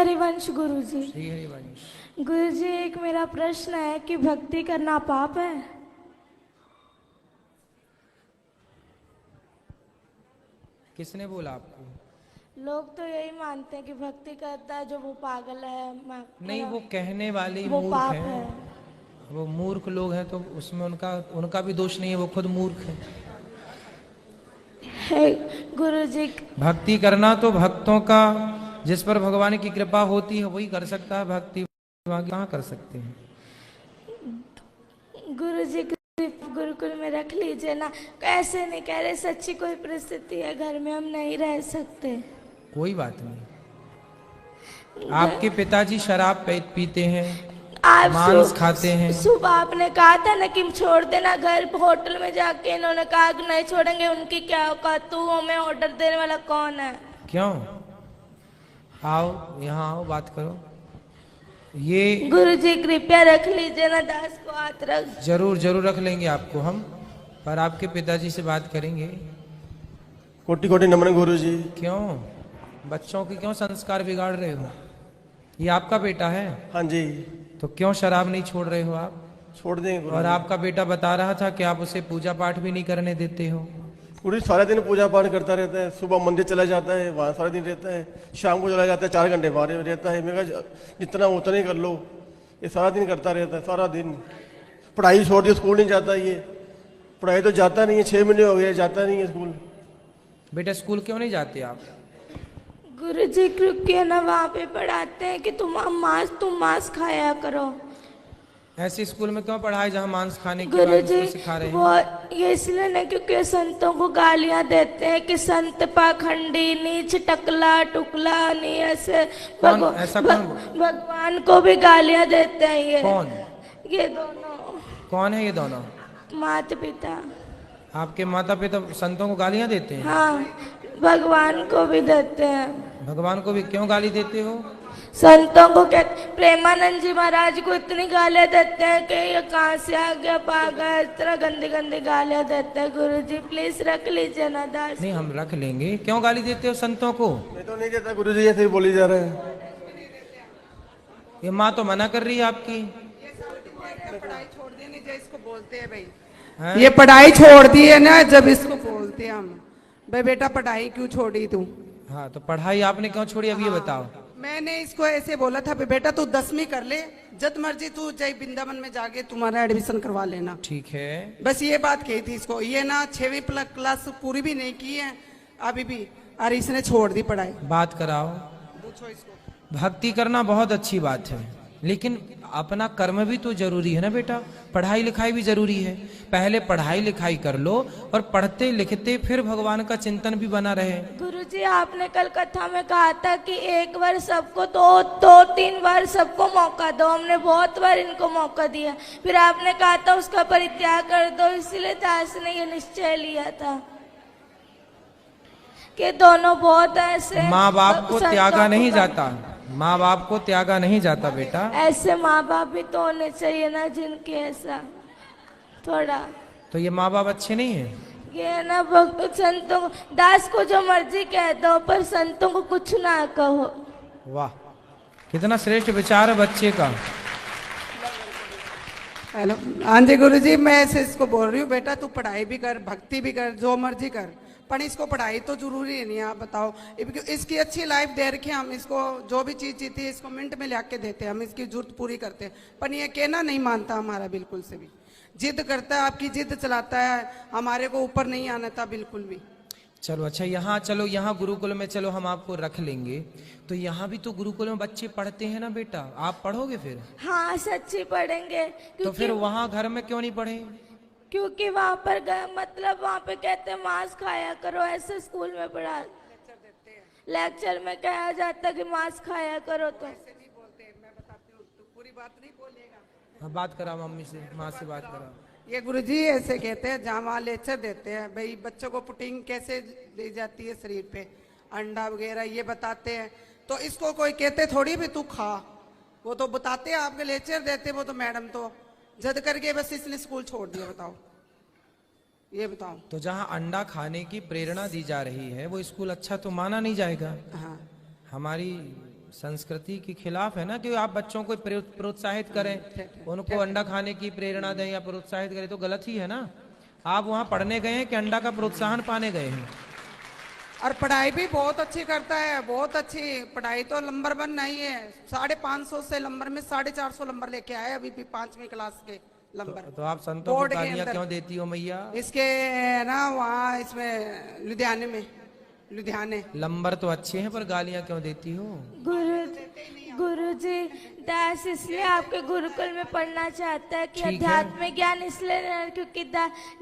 हरिवंश गुरुजी। श्री हरिवंश। गुरुजी, एक मेरा प्रश्न है कि भक्ति करना पाप है? किसने बोला आपको? लोग तो यही मानते हैं कि भक्ति करता है जो वो पागल है। नहीं, वो कहने वाले वो मूर्ख पाप हैं। है। वो मूर्ख लोग हैं तो उसमें उनका भी दोष नहीं है, वो खुद मूर्ख है। गुरुजी, भक्ति करना तो भक्तों का, जिस पर भगवान की कृपा होती है वही कर सकता है भक्ति, कहाँ कर सकते हैं। गुरुजी गुरुकुल में रख लीजिए ना। ऐसे नहीं कह रहे, सच्ची कोई परिस्थिति है घर में, हम नहीं रह सकते। कोई बात नहीं। आपके पिताजी शराब पीते हैं, आप मांस खाते हैं। सुबह आपने कहा था ना कि छोड़ देना घर। होटल में जाके इन्होंने कहा कि नहीं छोड़ेंगे, उनकी क्या औकात? तू हमें ऑर्डर देने वाला कौन है? क्यों? आओ यहाँ आओ, बात करो। ये गुरुजी कृपया रख लीजिए ना, दास को हाथ रख। जरूर जरूर रख लेंगे आपको हम, पर आपके पिताजी से बात करेंगे। कोटि कोटि नमन गुरुजी। क्यों बच्चों के क्यों संस्कार बिगाड़ रहे हो? ये आपका बेटा है? हाँ जी। तो क्यों शराब नहीं छोड़ रहे हो आप? छोड़ देंगे गुरुजी। और आपका बेटा बता रहा था कि आप उसे पूजा पाठ भी नहीं करने देते हो। गुरुजी सारा दिन पूजा पाठ करता रहता है, सुबह मंदिर चला जाता है, वहाँ सारा दिन रहता है, शाम को चला जाता है, 4 घंटे बाहर रहता है। मैं कहा जितना उतना ही कर लो। ये सारा दिन करता रहता है, सारा दिन। पढ़ाई छोड़ दी, स्कूल नहीं जाता ये। पढ़ाई तो जाता नहीं है, 6 महीने हो गए जाता नहीं है स्कूल। बेटा स्कूल क्यों नहीं जाते आप? गुरुजी क्योंकि ना वहाँ पे पढ़ाते हैं कि तुम मांस खाया करो। ऐसे स्कूल में क्यों पढ़ाए जहाँ मांस खाने की गुरुजी सिखा रहे हैं? वो ये इसलिए नहीं क्योंकि संतों को गालियां देते हैं कि संत पाखंडी, नीच, टकला टुकला, नहीं ऐसे। भगवान को भी गालियां देते हैं ये। कौन? ये दोनों। कौन है ये दोनों? माता पिता। आपके माता पिता संतों को गालियां देते हैं? हाँ, भगवान को भी देते हैं। भगवान को भी क्यों गाली देते हो? संतों को प्रेमानंद जी महाराज को इतनी गालियां देते हैं कि ये कहाँ से आ गया पागल, इस तरह गंदी गंदी गालियां देते हैं। गुरुजी प्लीज रख लीजिए ना दास। नहीं, हम रख लेंगे। क्यों गाली देते हो संतों को? मैं तो नहीं देता गुरुजी, ऐसे ही बोली जा रहा है। ये माँ तो मना कर रही है आपकी। पढ़ाई छोड़ दी नहीं, जो इसको बोलते हैं भाई है? ये पढ़ाई छोड़ दी है ना, जब इसको बोलते हैं हम भाई बेटा पढ़ाई क्यों छोड़ी तू? हाँ, तो पढ़ाई आपने क्यों छोड़ी अब ये बताओ। मैंने इसको ऐसे बोला था बेटा तू 10वीं कर ले, जब मर्जी तू जय वृंदावन में जाके तुम्हारा एडमिशन करवा लेना। ठीक है। बस ये बात कही थी इसको। ये ना 6वीं क्लास पूरी भी नहीं की है अभी भी, और इसने छोड़ दी पढ़ाई। बात कराओ। पूछो इसको। भक्ति करना बहुत अच्छी बात है, लेकिन अपना कर्म भी तो जरूरी है ना बेटा। पढ़ाई लिखाई भी जरूरी है। पहले पढ़ाई लिखाई कर लो और पढ़ते लिखते फिर भगवान का चिंतन भी बना रहे। गुरुजी आपने कल कथा में कहा था कि एक बार सबको दो 3 बार सबको मौका दो। हमने बहुत बार इनको मौका दिया, फिर आपने कहा था उसका परित्याग कर दो। इसीलिए दास ने ये निश्चय लिया था कि दोनों बहुत ऐसे। माँ बाप को त्यागा नहीं जाता, माँ बाप को त्यागा नहीं जाता बेटा। ऐसे माँ बाप भी तो होने चाहिए ना जिनके ऐसा थोड़ा। तो ये माँ बाप अच्छे नहीं है? ये ना संतों दास को जो मर्जी कह दो, पर संतों को कुछ ना कहो। वाह, कितना श्रेष्ठ विचार है बच्चे का। हेलो, हाँ जी गुरुजी, मैं ऐसे इसको बोल रही हूँ बेटा तू पढ़ाई भी कर, भक्ति भी कर, जो मर्जी कर, पर इसको पढ़ाई तो जरूरी है नहीं। आप बताओ, इसकी अच्छी लाइफ दे रखे हम इसको, जो भी चीज जीती है इसको मिनट में ला के देते हैं हम, इसकी जरूरत पूरी करते हैं। पर ये कहना नहीं मानता हमारा बिल्कुल से भी, जिद करता है, आपकी जिद चलाता है, हमारे को ऊपर नहीं आना था बिल्कुल भी। चलो अच्छा, यहाँ चलो, यहाँ गुरुकुल में चलो, हम आपको रख लेंगे। तो यहाँ भी तो गुरुकुल में बच्चे पढ़ते हैं ना बेटा, आप पढ़ोगे फिर? हाँ सच्ची पढ़ेंगे। तो फिर वहाँ घर में क्यों नहीं पढ़े? क्योंकि वहाँ पर मतलब वहाँ पे कहते हैं मांस खाया करो। ऐसे स्कूल में पढ़ा लेक्चर में कहा जाता कि मांस खाया करो। तो पूरी बात नहीं बोलेगा। हाँ, बात करा मम्मी से, माँ से बात करा। ये गुरुजी ऐसे कहते हैं, जहाँ वहाँ लेक्चर देते हैं भाई बच्चों को प्रोटीन कैसे दी जाती है शरीर पे, अंडा वगैरह ये बताते हैं। तो इसको कोई कहते थोड़ी भी तू खा, वो तो बताते हैं, आपके लेक्चर देते वो तो मैडम तो जद करके बस इसने स्कूल छोड़ दिया। बताओ, ये बताओ। तो जहाँ अंडा खाने की प्रेरणा दी जा रही है वो स्कूल अच्छा तो माना नहीं जाएगा। हाँ, हमारी संस्कृति के खिलाफ है ना कि आप बच्चों को प्रोत्साहित करें, उनको अंडा खाने की प्रेरणा दें या प्रोत्साहित करें, तो गलत ही है ना। आप वहाँ पढ़ने गए हैं कि अंडा का प्रोत्साहन पाने गए हैं? और पढ़ाई भी बहुत अच्छी करता है, बहुत अच्छी पढ़ाई, तो नंबर 1 नहीं है। 550 से नंबर में 450 नंबर लेके आए अभी भी 5वीं क्लास के नंबर। तो आप संतों को बोर्ड के गालियां अंदर। क्यों देती हो मैया? इसके ना वहाँ इसमें लुधियाने नंबर तो अच्छे हैं पर गालियां क्यों देती हो? गुरुजी, दास इसलिए आपके गुरुकुल में पढ़ना चाहता है कि ठीक है। अध्यात्म ज्ञान इसलिए नहीं, क्योंकि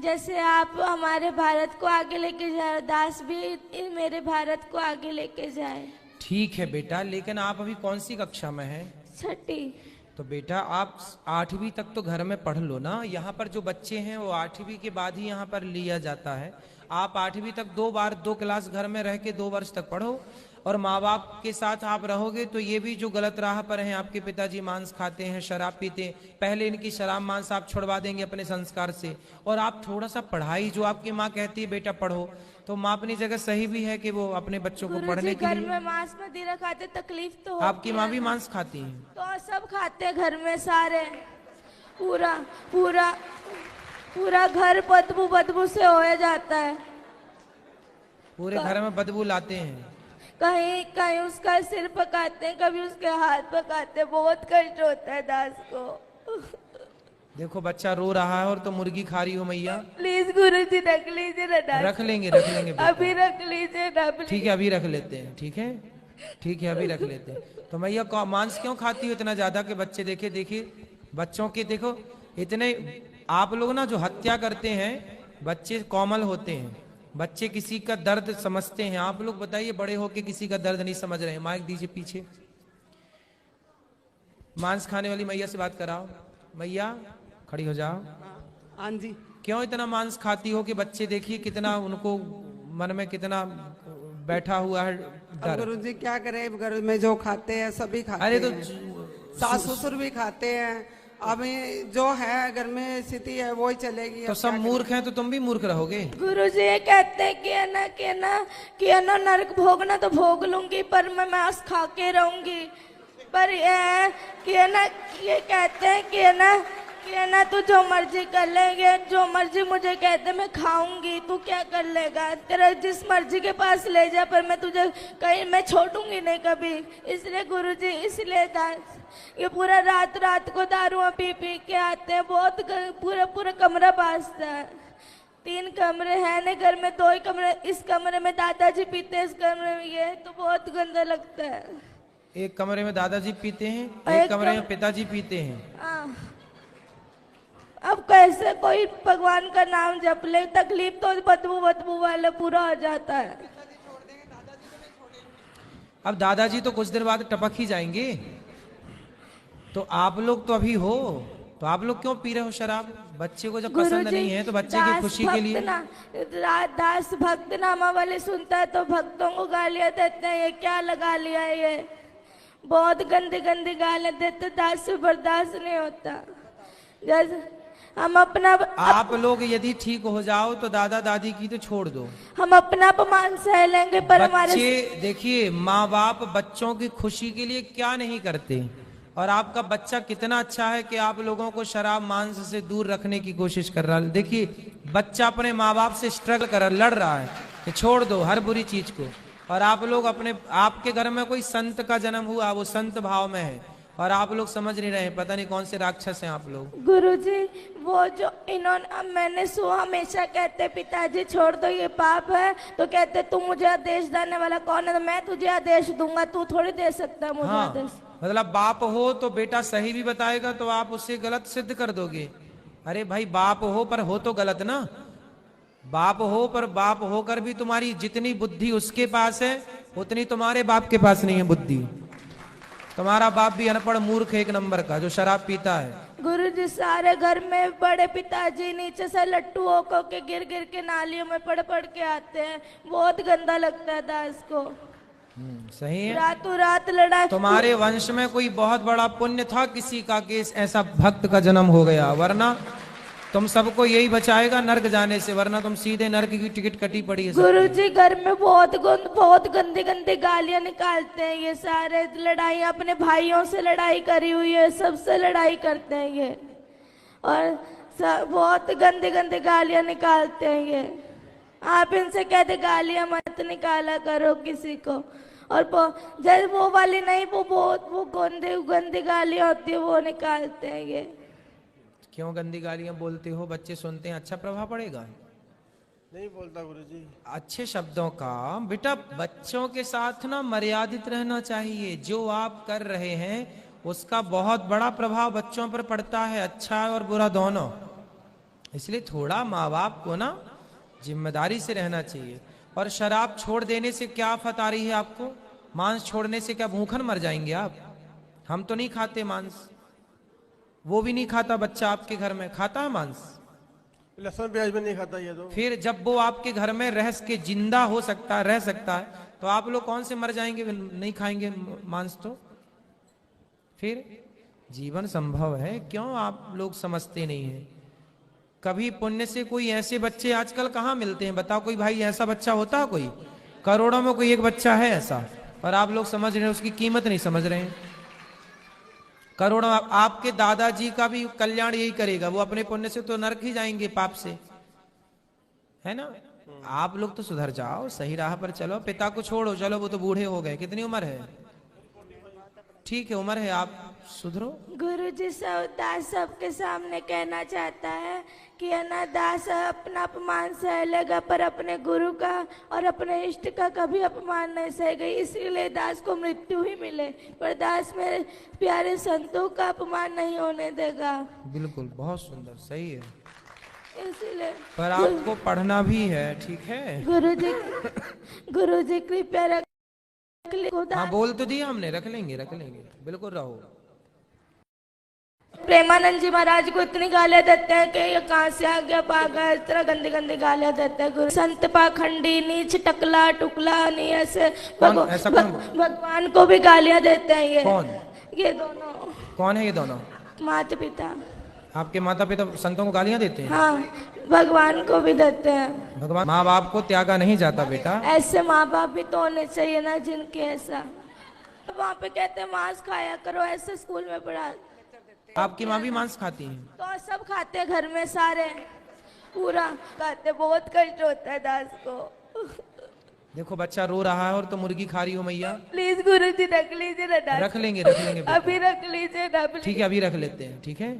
जैसे आप हमारे भारत को आगे लेके जाए, दास भी मेरे भारत को आगे लेके जाए। ठीक है बेटा, लेकिन आप अभी कौन सी कक्षा में हैं? 6ठी। तो बेटा आप 8वीं तक तो घर में पढ़ लो ना। यहाँ पर जो बच्चे हैं वो 8वीं के बाद ही यहाँ पर लिया जाता है। आप 8वीं तक 2 क्लास घर में रह के 2 वर्ष तक पढ़ो, और माँ बाप के साथ आप रहोगे तो ये भी जो गलत राह पर हैं, आपके पिताजी मांस खाते हैं, शराब पीते हैं, पहले इनकी शराब मांस आप छुड़वा देंगे अपने संस्कार से, और आप थोड़ा सा पढ़ाई, जो आपकी माँ कहती है बेटा पढ़ो, तो माँ अपनी जगह सही भी है कि वो अपने बच्चों को पढ़ने के घर लिए। में मांस मदिरा खाते, तकलीफ तो आपकी माँ भी मांस खाती है? तो सब खाते हैं घर में सारे, पूरा पूरा पूरा घर बदबू से हो जाता है। पूरे घर में बदबू लाते हैं? कहीं कहीं उसका सिर पकाते हैं, कभी उसके हाथ पकाते हैं, बहुत कष्ट होता है दास को। देखो बच्चा रो रहा है और तो मुर्गी खा रही हो मैया। प्लीज गुरुजी रख लीजिए ना दास। रख लेंगे बेटा। अभी रख लीजिए ना please। ठीक है अभी रख लेते हैं। ठीक है ठीक है अभी रख लेते हैं। तो मैया मांस क्यों खाती हो इतना ज्यादा कि बच्चे देखिए बच्चों के देखो इतने, आप लोग ना जो हत्या करते हैं, बच्चे कोमल होते हैं, बच्चे किसी का दर्द समझते हैं। आप लोग बताइए बड़े होके किसी का दर्द नहीं समझ रहे हैं। माइक दीजिए पीछे। मांस खाने वाली मैया से बात कराओ। मैया खड़ी हो जाओ। हाँ जी। क्यों इतना मांस खाती हो कि बच्चे देखिए कितना उनको मन में कितना बैठा हुआ है डर। गुरु जी क्या करे, घर में जो खाते हैं सभी खाते अरे तो हैं, सास ससुर भी खाते हैं। अब जो है घर में स्थिति है वो ही चलेगी। तो सब मूर्ख हैं तो तुम भी मूर्ख रहोगे। गुरुजी ये कहते हैं कि है ना नरक भोगना तो भोग लूंगी, पर मैं मांस खा के रहूंगी। पर ये कहते हैं कि है ना तू जो मर्जी कर लेंगे, जो मर्जी मुझे कहते मैं खाऊंगी, तू क्या कर लेगा, तेरा जिस मर्जी के पास ले जा, पर मैं तुझे कहीं मैं छोड़ूंगी नहीं कभी। इसलिए गुरुजी, इसलिए ये पूरा रात को दारू पी के आते हैं, बहुत पूरा कमरा बाजता है। 3 कमरे हैं ना घर में, 2 ही कमरे, इस कमरे में दादाजी पीते हैं, इस कमरे में ये, तो बहुत गंदा लगता है। एक कमरे में दादाजी पीते हैं, एक कमरे में पिताजी पीते हैं। अब कैसे कोई भगवान का नाम जप ले, तकलीफ तो बदबू वाला पूरा हो जाता है। अब दादाजी तो कुछ देर बाद टपक ही जाएंगे। तो आप लोग तो अभी हो, तो आप लोग क्यों पी रहे हो शराब? बच्चे को जब पसंद नहीं है तो बच्चे की खुशी के लिए। दास भक्त नामा वाले सुनता है तो भक्तों को गालियां देते हैं, ये क्या लगा लिया है, ये बहुत गंदी गालियां देते, दास से बर्दाश्त नहीं होता। जैसे हम अपना आप लोग यदि ठीक हो जाओ तो दादा दादी की तो छोड़ दो, हम अपना अपमान सह लेंगे, पर हमारे बच्चे देखिए माँ बाप बच्चों की खुशी के लिए क्या नहीं करते। और आपका बच्चा कितना अच्छा है कि आप लोगों को शराब मांस से दूर रखने की कोशिश कर रहा है। देखिए बच्चा अपने माँ बाप से स्ट्रगल कर लड़ रहा है कि छोड़ दो हर बुरी चीज को, और आप लोग आपके घर में कोई संत का जन्म हुआ, वो संत भाव में है, और आप लोग समझ नहीं रहे, पता नहीं कौन से राक्षस हैं आप लोग। गुरुजी वो जो इन्होंने, मैंने हमेशा कहते पिताजी छोड़ दो ये पाप है, तो कहते तू मुझे आदेश देने वाला कौन है, तो मैं तुझे आदेश दूंगा, तू थोड़ी दे सकता है मुझे आदेश। मतलब बाप हो तो बेटा सही भी बताएगा तो आप उससे गलत सिद्ध कर दोगे। अरे भाई बाप हो पर हो तो गलत ना। बाप हो पर बाप होकर भी तुम्हारी जितनी बुद्धि उसके पास है उतनी तुम्हारे बाप के पास नहीं है बुद्धि। तुम्हारा बाप भी अनपढ़ मूर्ख एक नंबर का जो शराब पीता है। गुरुजी सारे घर में बड़े पिताजी नीचे से लट्टू होकर के गिर के नालियों में पड़ के आते हैं, बहुत गंदा लगता है दास को। सही है। रातों रात लड़ाई। तुम्हारे वंश में कोई बहुत बड़ा पुण्य था किसी का कि ऐसा भक्त का जन्म हो गया, वरना तुम सबको यही बचाएगा नर्क जाने से, वरना तुम सीधे नर्क की टिकट कटी पड़ी है। गुरुजी घर में बहुत गंदी गंदी गालियां निकालते हैं ये सारे, लड़ाई अपने भाइयों से लड़ाई करी हुई है, सबसे लड़ाई करते हैं ये, और बहुत गंदी गंदी गालियां निकालते हैं ये। आप इनसे कहते गालियां मत निकाला करो किसी को, और जब वो वाली नहीं, वो गंदी गालियां होती है वो निकालते हैं ये। क्यों गंदी गालियां बोलते हो? बच्चे सुनते हैं, अच्छा प्रभाव पड़ेगा? नहीं बोलता गुरुजी। अच्छे शब्दों का बेटा बच्चों के साथ ना मर्यादित रहना चाहिए। जो आप कर रहे हैं उसका बहुत बड़ा प्रभाव बच्चों पर पड़ता है, अच्छा और बुरा दोनों। इसलिए थोड़ा माँ बाप को ना जिम्मेदारी से रहना चाहिए। और शराब छोड़ देने से क्या आफत आ रही है आपको? मांस छोड़ने से क्या भूखन मर जाएंगे आप? हम तो नहीं खाते मांस, वो भी नहीं खाता बच्चा आपके घर में, खाता है मांस? लहसुन प्याज भी नहीं खाता ये तो। फिर जब वो आपके घर में रह के जिंदा हो सकता है, रह सकता है, तो आप लोग कौन से मर जाएंगे नहीं खाएंगे मांस? तो फिर जीवन संभव है, क्यों आप लोग समझते नहीं हैं? कभी पुण्य से कोई ऐसे बच्चे आजकल कहाँ मिलते हैं? बताओ, कोई भाई ऐसा बच्चा होता है? कोई करोड़ों में कोई एक बच्चा है ऐसा, पर आप लोग समझ रहे हैं, उसकी कीमत नहीं समझ रहे हैं। करोड़ों, आपके दादाजी का भी कल्याण यही करेगा, वो अपने पुण्य से तो नरक ही जाएंगे, पाप से, है ना? आप लोग तो सुधर जाओ, सही राह पर चलो। पिता को छोड़ो, चलो वो तो बूढ़े हो गए, कितनी उम्र है? ठीक है, उम्र है, आप सुधरो। गुरुजी दास सबके सामने कहना चाहता है कि दास अपना अपमान सह लेगा, पर अपने गुरु का और अपने इष्ट का कभी अपमान नहीं सहेगा। इसीलिए दास को मृत्यु ही मिले, पर दास मेरे प्यारे संतों का अपमान नहीं होने देगा। बिल्कुल, बहुत सुंदर, सही है। इसलिए पर आपको पढ़ना भी है, ठीक है? गुरुजी कृपया रख। हाँ, बोल तो दिया हमने, रख लेंगे, बिल्कुल रहो। प्रेमानंद जी महाराज को इतनी गालियां देते हैं कि ये कहां से आ गया पागल, इस तरह गंदी गंदी गालियां देते हैं। गुरु संत पाखंडी, नीच, टकला टुकला, नहीं ऐसे भगवान को भी गालियां देते हैं ये। कौन? ये दोनों। कौन है ये दोनों? माता पिता। आपके माता पिता संतों को गालियां देते हैं? हाँ, भगवान को भी देते हैं। भगवान, माँ बाप को त्यागा नहीं जाता बेटा। ऐसे माँ बाप भी तो होने चाहिए ना, जिनके ऐसा। वहाँ पे कहते हैं मांस खाया करो, ऐसे स्कूल में पढ़ा। आपकी माँ भी मांस खाती है? तो सब खाते हैं घर में, सारे पूरा खाते। बहुत कष्ट होता है दास को। देखो बच्चा रो रहा है और तो मुर्गी खा रही हो मैया। प्लीज गुरु जी रख लीजिए ना दास। रख लेंगे अभी रख लीजिए ना प्लीज। ठीक है, अभी रख लेते हैं, ठीक है?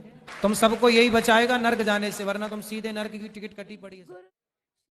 तुम सबको यही बचाएगा नर्क जाने से, वरना तुम सीधे नर्क की टिकट कटी पड़ी है।